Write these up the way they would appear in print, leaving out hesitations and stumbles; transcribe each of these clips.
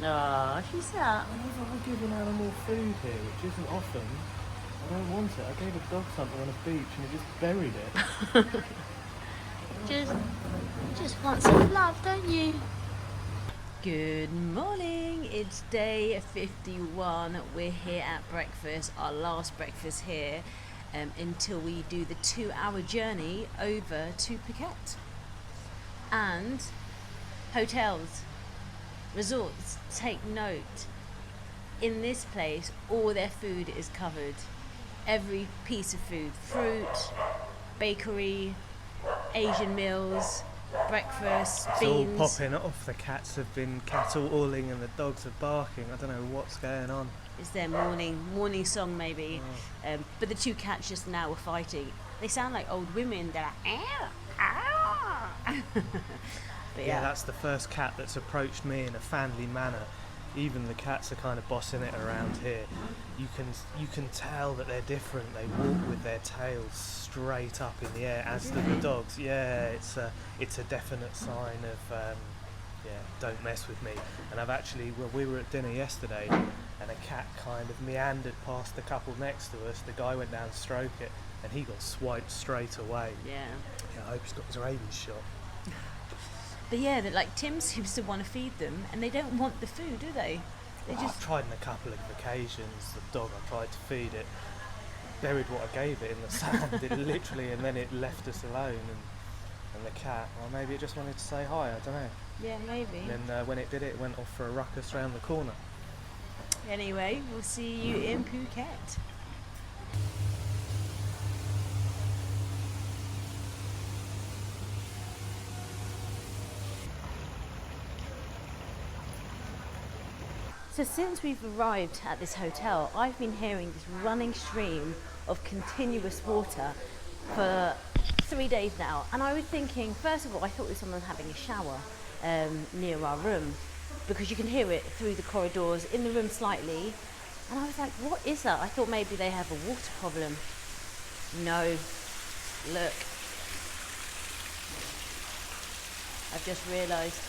Oh, she's that. Whenever I give an animal food here, which isn't often, I don't want it. I gave a dog something on a beach and it just buried it. Just, just want some love, don't you? Good morning, it's day 51. We're here at breakfast, our last breakfast here, until we do the 2-hour journey over to Phuket. And hotels, resorts, take note. In this place, all their food is covered. Every piece of food, fruit, bakery, Asian meals, breakfast, It's beans. all popping off. The cats have been cattle-alling and the dogs are barking. I don't know what's going on. It's their morning song maybe. But the two cats just now were fighting. They sound like old women. They're like, ow, ow. But Yeah, that's the first cat that's approached me in a friendly manner. Even the cats are kind of bossing it around here. You can tell that they're different. They walk with their tails straight up in the air, as do the dogs. Yeah, it's a definite sign of don't mess with me. And I've actually, well, we were at dinner yesterday, and a cat kind of meandered past the couple next to us. The guy went down to stroke it, and he got swiped straight away. Yeah. I hope he's got his rabies shot. But yeah, like Tim seems to want to feed them, and they don't want the food, do they? I've tried on a couple of occasions. The dog, I tried to feed it, buried what I gave it in the sand, it literally, and then it left us alone. And the cat, well, maybe it just wanted to say hi. I don't know. Yeah, maybe. And then when it did it went off for a ruckus round the corner. Anyway, we'll see you in Phuket. So since we've arrived at this hotel, I've been hearing this running stream of continuous water for 3 days now. And I was thinking, first of all, I thought there was someone having a shower near our room, because you can hear it through the corridors, in the room slightly. And I was like, what is that? I thought maybe they have a water problem. No, look. I've just realised.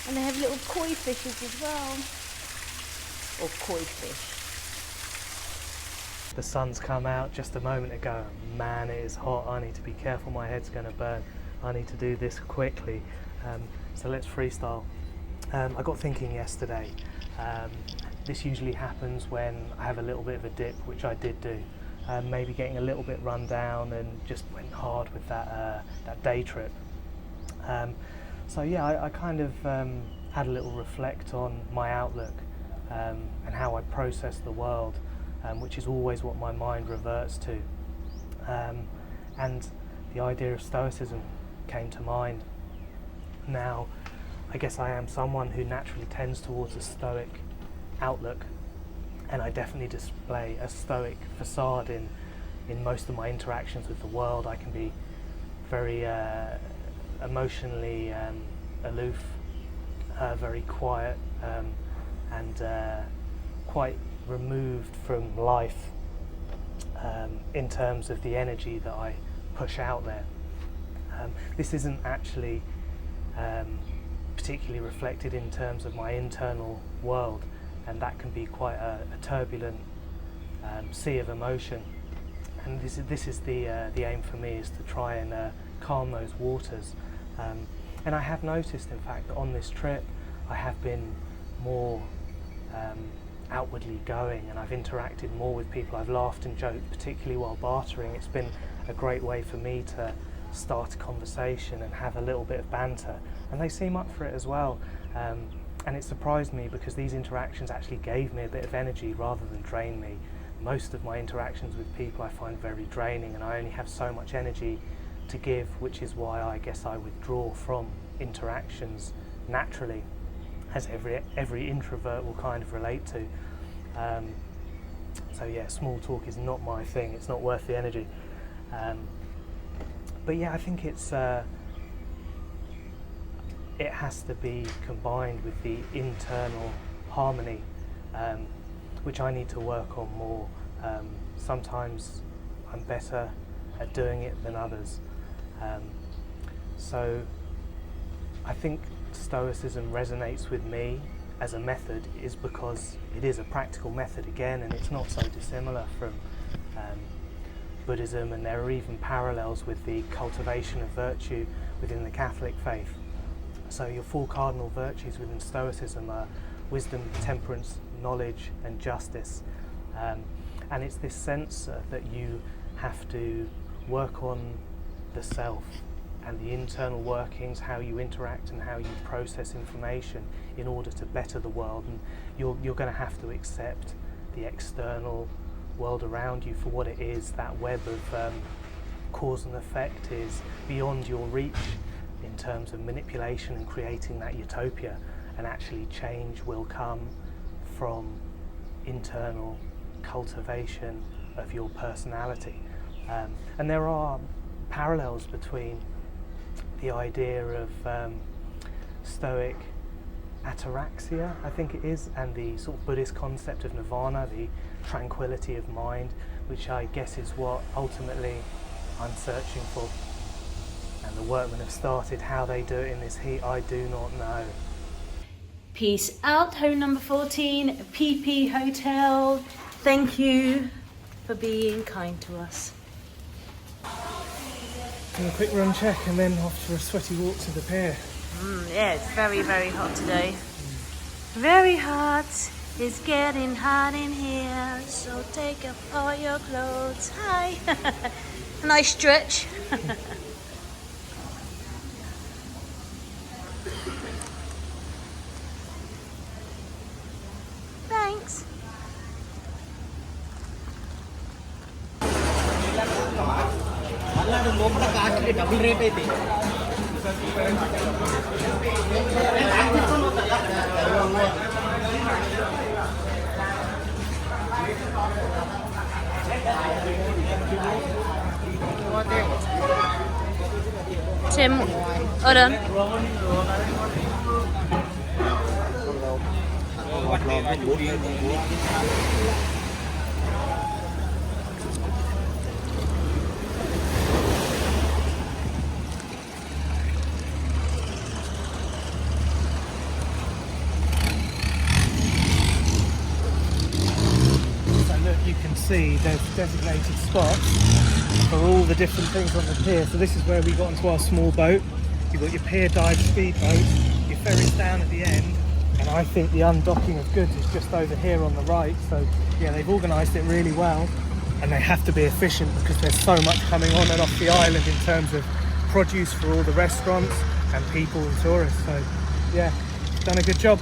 And they have little koi fishes as well. Or koi fish. The sun's come out just a moment ago. Man, it is hot. I need to be careful, my head's going to burn. I need to do this quickly. So let's freestyle. I got thinking yesterday, this usually happens when I have a little bit of a dip, which I did do. Maybe getting a little bit run down and just went hard with that day trip. So yeah, I kind of had a little reflect on my outlook and how I process the world, which is always what my mind reverts to. And the idea of stoicism came to mind. Now, I guess I am someone who naturally tends towards a stoic outlook, and I definitely display a stoic facade in most of my interactions with the world. I can be very emotionally aloof, very quiet, and quite removed from life in terms of the energy that I push out there. This isn't actually particularly reflected in terms of my internal world, and that can be quite a turbulent sea of emotion. And this is the aim for me, is to try and calm those waters. And I have noticed, in fact, that on this trip I have been more outwardly going, and I've interacted more with people. I've laughed and joked, particularly while bartering. It's been a great way for me to start a conversation and have a little bit of banter, and they seem up for it as well. And it surprised me, because these interactions actually gave me a bit of energy rather than drain me. Most of my interactions with people I find very draining, and I only have so much energy to give, which is why I guess I withdraw from interactions naturally, as every introvert will kind of relate to. So yeah, small talk is not my thing. It's not worth the energy. But yeah, I think it has to be combined with the internal harmony, which I need to work on more. Sometimes I'm better at doing it than others. So I think Stoicism resonates with me as a method is because it is a practical method again, and it's not so dissimilar from Buddhism, and there are even parallels with the cultivation of virtue within the Catholic faith. So your 4 cardinal virtues within Stoicism are wisdom, temperance, knowledge and justice. And it's this sense that you have to work on the self and the internal workings, how you interact and how you process information in order to better the world. And you're going to have to accept the external world around you for what it is. That web of cause and effect is beyond your reach in terms of manipulation and creating that utopia, and actually change will come from internal cultivation of your personality. And there are parallels between the idea of Stoic ataraxia, I think it is, and the sort of Buddhist concept of nirvana, the tranquility of mind, which I guess is what ultimately I'm searching for. And the workmen have started. How they do it in this heat, I do not know. Peace out, home number 14, PP Hotel. Thank you for being kind to us. Do a quick run check and then off for a sweaty walk to the pier. Yeah, it's very, very hot today. Very hot. It's getting hot in here, so take off all your clothes. Hi. Nice stretch. Thanks. Tim, hold on. You can see there's designated spots for all the different things on the pier. So this is where we got into our small boat. You've got your pier dive speedboat, your ferries down at the end, and I think the undocking of goods is just over here on the right. So yeah, they've organised it really well, and they have to be efficient because there's so much coming on and off the island in terms of produce for all the restaurants and people and tourists. So yeah, done a good job.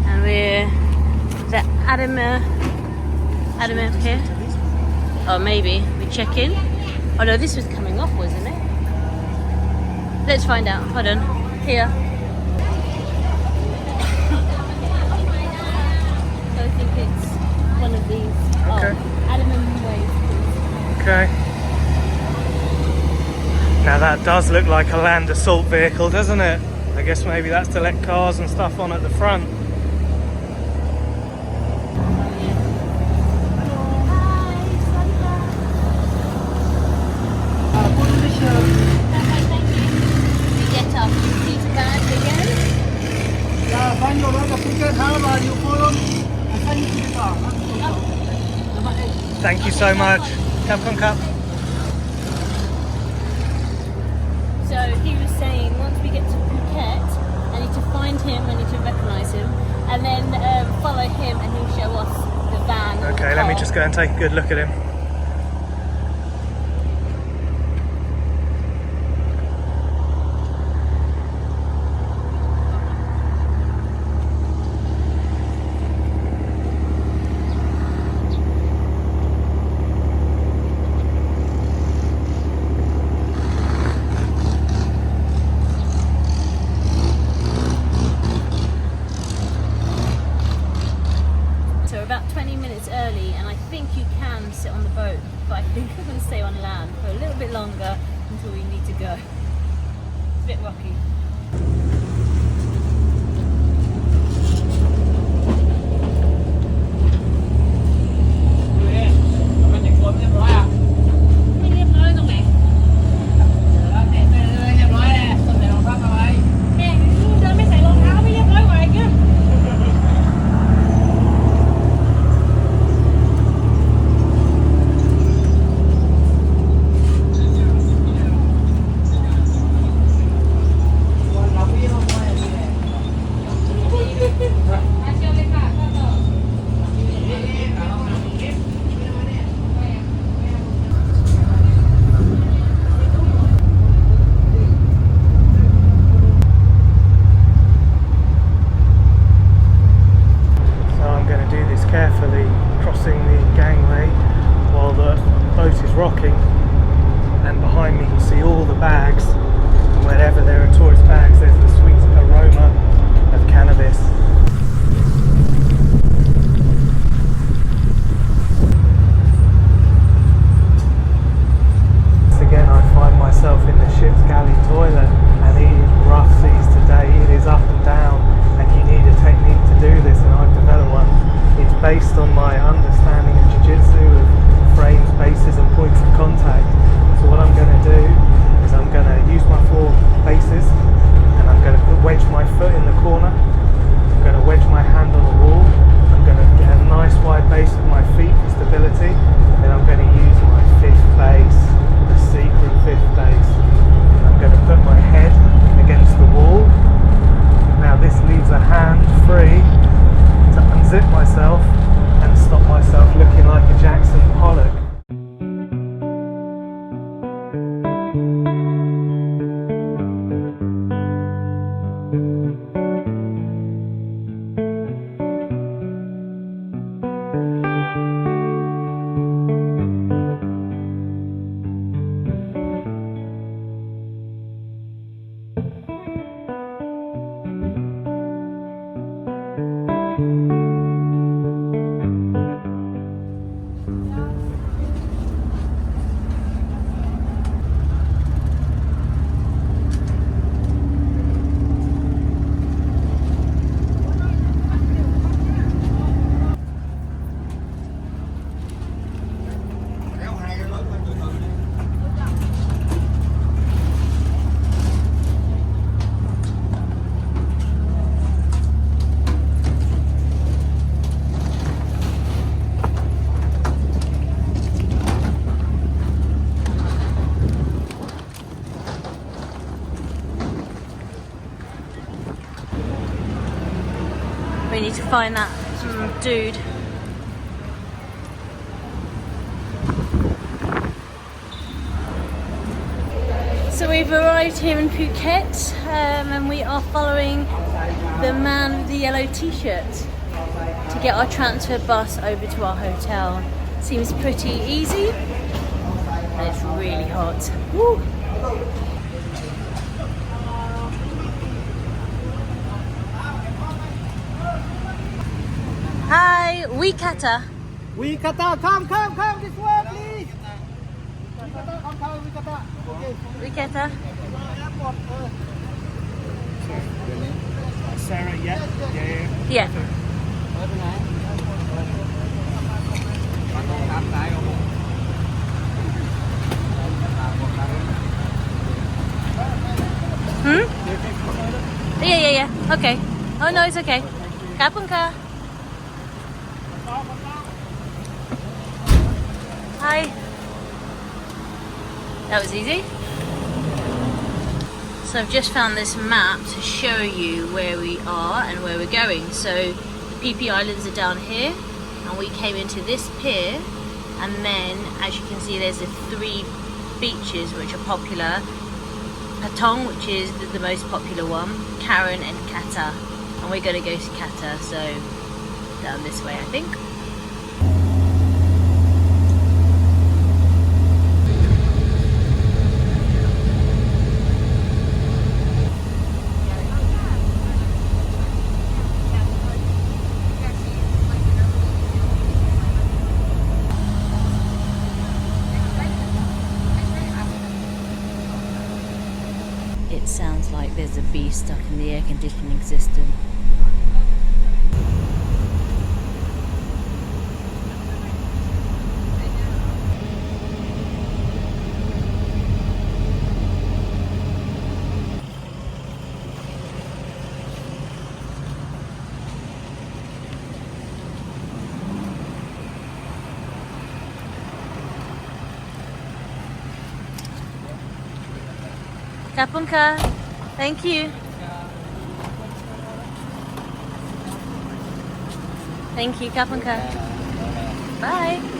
And we're at Adama Pier. Oh, maybe we check in. Oh no, this was coming off, wasn't it? Let's find out. Hold on. Here. So I think it's one of these. Okay. Oh, Adama Waves. Okay. Now that does look like a land assault vehicle, doesn't it? I guess maybe that's to let cars and stuff on at the front. Thank you so much. Cup. So he was saying once we get to Phuket, I need to find him, I need to recognise him, and then follow him and he'll show us the van. Okay, let me just go and take a good look at him. About 20 minutes early, and I think you can sit on the boat, but I think I'm going to stay on land for a little bit longer until we need to go. It's a bit rocky. free to unzip myself and stop myself looking like a Jackson Pollock. We need to find that dude. So we've arrived here in Phuket and we are following the man with the yellow t-shirt to get our transfer bus over to our hotel. Seems pretty easy and it's really hot. Woo. Hi, Wekata. Wekata, come, this way, please. Wekata, come, Wekata. Okay. Wekata. Sarah, yeah? Yeah. Yeah. Okay. Oh no, it's okay. Kapunka. Hi. That was easy. So I've just found this map to show you where we are and where we're going. So the Phi Phi Islands are down here and we came into this pier, and then as you can see there's the 3 beaches which are popular. Patong, which is the most popular one, Karen and Kata, and we're going to go to Kata, so down this way I think. It sounds like there's a bee stuck in the air conditioning system. Kapunka, thank you. Thank you, Kapunka. Bye.